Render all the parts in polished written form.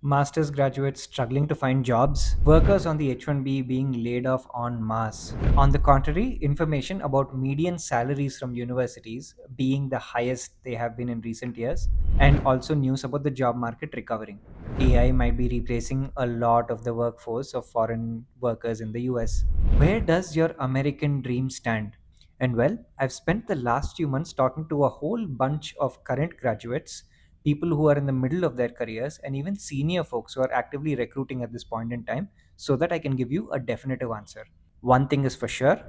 Master's graduates struggling to find jobs, workers on the H1B being laid off en masse. On the contrary, information about median salaries from universities being the highest they have been in recent years, and also news about the job market recovering. AI might be replacing a lot of the workforce of foreign workers in the US. Where does your American dream stand? And well, I've spent the last few months talking to a whole bunch of current graduates, people who are in the middle of their careers, and even senior folks who are actively recruiting at this point in time, so that I can give you a definitive answer. One thing is for sure,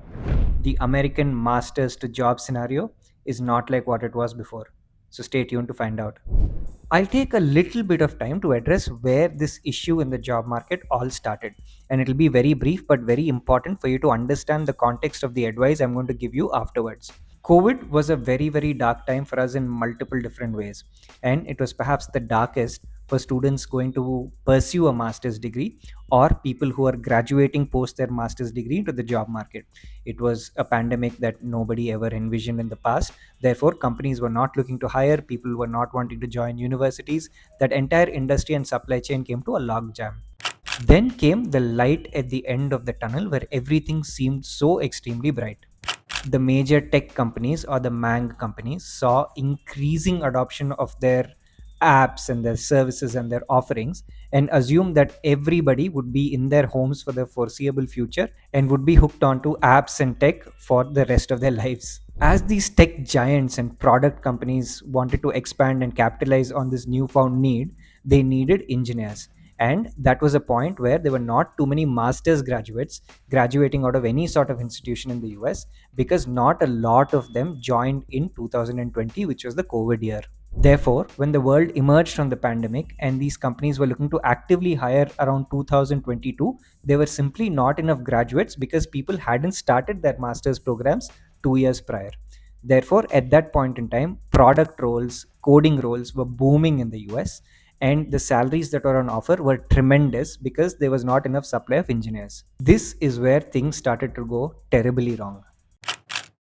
the American masters to job scenario is not like what it was before. So stay tuned to find out. I'll take a little bit of time to address where this issue in the job market all started. And it'll be very brief but very important for you to understand the context of the advice I'm going to give you afterwards. COVID was a very, very dark time for us in multiple different ways. And it was perhaps the darkest for students going to pursue a master's degree or people who are graduating post their master's degree into the job market. It was a pandemic that nobody ever envisioned in the past. Therefore, companies were not looking to hire, people were not wanting to join universities. That entire industry and supply chain came to a logjam. Then came the light at the end of the tunnel where everything seemed so extremely bright. The major tech companies or the mang companies saw increasing adoption of their apps and their services and their offerings, and assumed that everybody would be in their homes for the foreseeable future and would be hooked onto apps and tech for the rest of their lives. As these tech giants and product companies wanted to expand and capitalize on this newfound need, they needed engineers. And that was a point where there were not too many master's graduates graduating out of any sort of institution in the US, because not a lot of them joined in 2020, which was the COVID year. Therefore, when the world emerged from the pandemic and these companies were looking to actively hire around 2022, there were simply not enough graduates because people hadn't started their master's programs 2 years prior. Therefore, at that point in time, product roles, coding roles were booming in the US, and the salaries that were on offer were tremendous because there was not enough supply of engineers. This is where things started to go terribly wrong.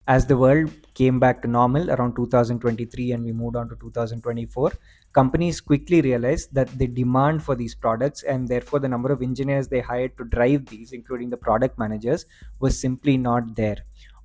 As the world came back to normal around 2023 and we moved on to 2024, companies quickly realized that the demand for these products and therefore the number of engineers they hired to drive these, including the product managers, was simply not there.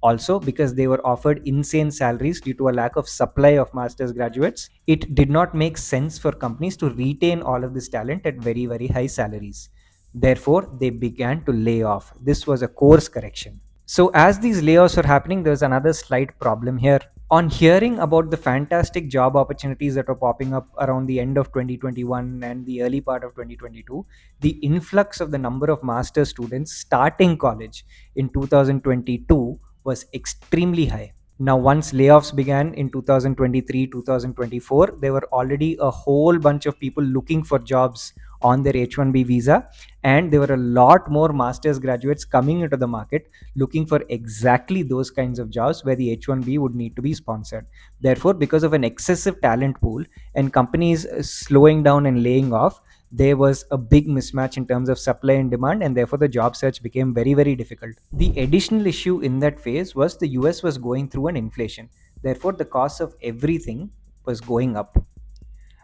Also, because they were offered insane salaries due to a lack of supply of master's graduates, it did not make sense for companies to retain all of this talent at very, very high salaries. Therefore, they began to lay off. This was a course correction. So, as these layoffs were happening, there was another slight problem here. On hearing about the fantastic job opportunities that were popping up around the end of 2021 and the early part of 2022, the influx of the number of master students starting college in 2022 was extremely high. Now, once layoffs began in 2023, 2024, there were already a whole bunch of people looking for jobs on their H1B visa, and there were a lot more master's graduates coming into the market looking for exactly those kinds of jobs where the H1B would need to be sponsored. Therefore, because of an excessive talent pool and companies slowing down and laying off, there was a big mismatch in terms of supply and demand, and therefore the job search became very, very difficult. The additional issue in that phase was the US was going through an inflation. Therefore, the cost of everything was going up.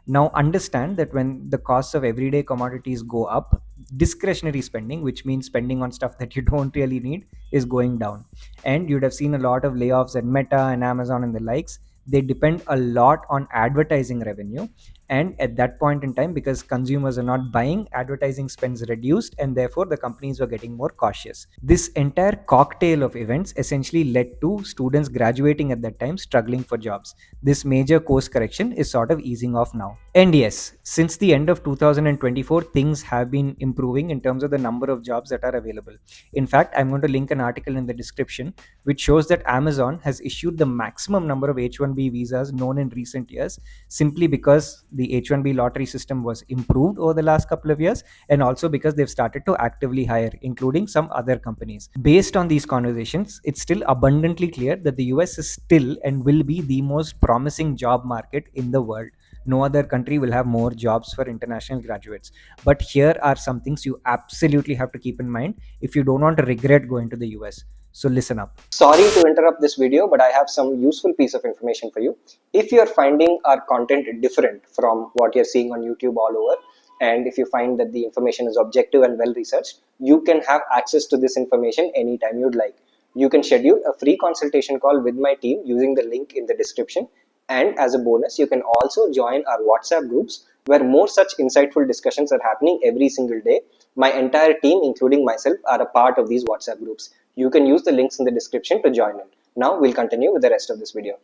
Now, understand that when the costs of everyday commodities go up, discretionary spending, which means spending on stuff that you don't really need, is going down. And you'd have seen a lot of layoffs at Meta and Amazon and the likes. They depend a lot on advertising revenue. And at that point in time, because consumers are not buying, advertising spends reduced, and therefore the companies were getting more cautious. This entire cocktail of events essentially led to students graduating at that time struggling for jobs. This major course correction is sort of easing off now. And yes, since the end of 2024, things have been improving in terms of the number of jobs that are available. In fact, I'm going to link an article in the description which shows that Amazon has issued the maximum number of H1B visas known in recent years, simply because the H1B lottery system was improved over the last couple of years, and also because they've started to actively hire, including some other companies. Based on these conversations, it's still abundantly clear that the US is still and will be the most promising job market in the world. No other country will have more jobs for international graduates. But here are some things you absolutely have to keep in mind if you don't want to regret going to the US. So listen up. Sorry to interrupt this video, but I have some useful piece of information for you. If you're finding our content different from what you're seeing on YouTube all over, And if you find that the information is objective and well researched, you can have access to this information anytime you'd like. You can schedule a free consultation call with my team using the link in the description. And as a bonus, you can also join our WhatsApp groups where more such insightful discussions are happening every single day. My entire team, including myself, are a part of these WhatsApp groups. You can use the links in the description to join in. Now we'll continue with the rest of this video.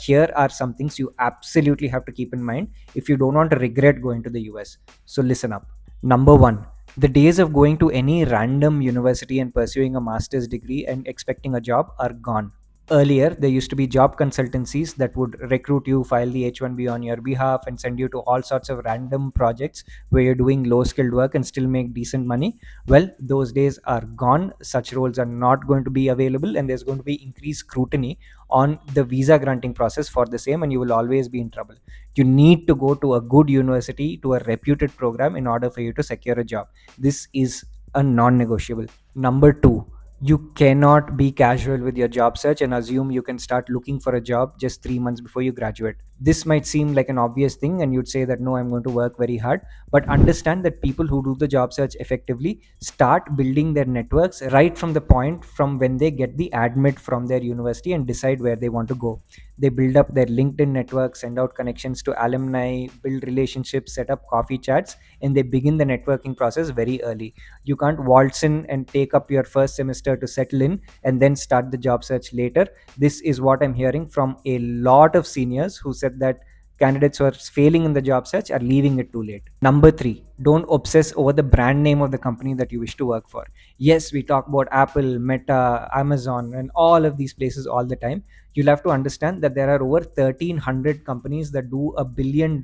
Here are some things you absolutely have to keep in mind if you don't want to regret going to the US. So listen up. Number one, the days of going to any random university and pursuing a master's degree and expecting a job are gone. Earlier, there used to be job consultancies that would recruit you, file the H1B on your behalf, and send you to all sorts of random projects where you're doing low skilled work and still make decent money. Well, those days are gone. Such roles are not going to be available, and there's going to be increased scrutiny on the visa granting process for the same, and you will always be in trouble. You need to go to a good university, to a reputed program, in order for you to secure a job. This is a non negotiable. Number two, you cannot be casual with your job search and assume you can start looking for a job just 3 months before you graduate. This might seem like an obvious thing, and you'd say that no, I'm going to work very hard. But understand that people who do the job search effectively start building their networks right from the point from when they get the admit from their university and decide where they want to go. They build up their LinkedIn network, send out connections to alumni, build relationships, set up coffee chats, and they begin the networking process very early. You can't waltz in and take up your first semester to settle in and then start the job search later. This is what I'm hearing from a lot of seniors who said that candidates who are failing in the job search are leaving it too late. Number three, don't obsess over the brand name of the company that you wish to work for. Yes, we talk about Apple, Meta, Amazon, and all of these places all the time. You'll have to understand that there are over 1,300 companies that do $1 billion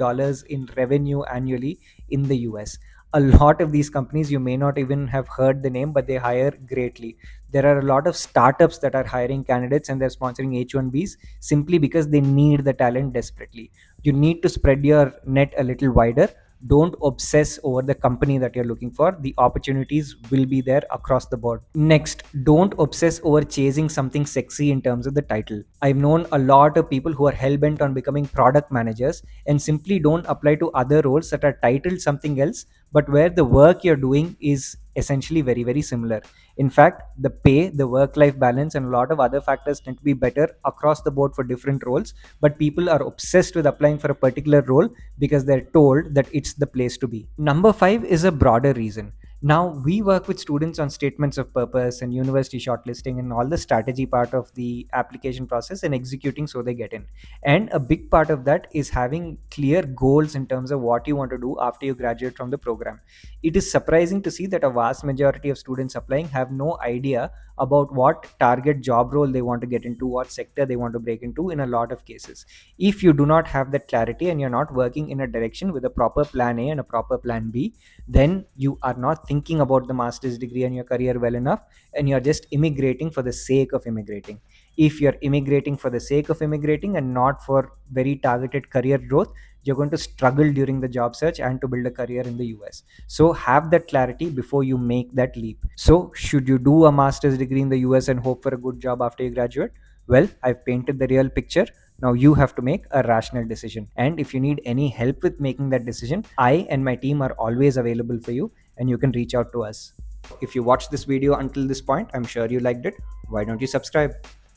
in revenue annually in the US. A lot of these companies you may not even have heard the name, but they hire greatly. There are a lot of startups that are hiring candidates and they're sponsoring H1Bs simply because they need the talent desperately. You need to spread your net a little wider. Don't obsess over the company that you're looking for. The opportunities will be there across the board. Next, don't obsess over chasing something sexy in terms of the title. I've known a lot of people who are hell-bent on becoming product managers and simply don't apply to other roles that are titled something else, but where the work you're doing is essentially very, very similar. In fact, the pay, the work life balance, and a lot of other factors tend to be better across the board for different roles, but people are obsessed with applying for a particular role because they're told that it's the place to be. Number five is a broader reason. Now, we work with students on statements of purpose and university shortlisting and all the strategy part of the application process and executing so they get in. And a big part of that is having clear goals in terms of what you want to do after you graduate from the program. It is surprising to see that a vast majority of students applying have no idea about what target job role they want to get into, what sector they want to break into in a lot of cases. If you do not have that clarity and you're not working in a direction with a proper plan A and a proper plan B, then you are not thinking about the master's degree and your career well enough, and you're just immigrating for the sake of immigrating. If you're immigrating for the sake of immigrating and not for very targeted career growth, you're going to struggle during the job search and to build a career in the US. So have that clarity before you make that leap. So should you do a master's degree in the US and hope for a good job after you graduate? Well, I've painted the real picture. Now you have to make a rational decision. And if you need any help with making that decision, I and my team are always available for you, and you can reach out to us. If you watched this video until this point, I'm sure you liked it. Why don't you subscribe?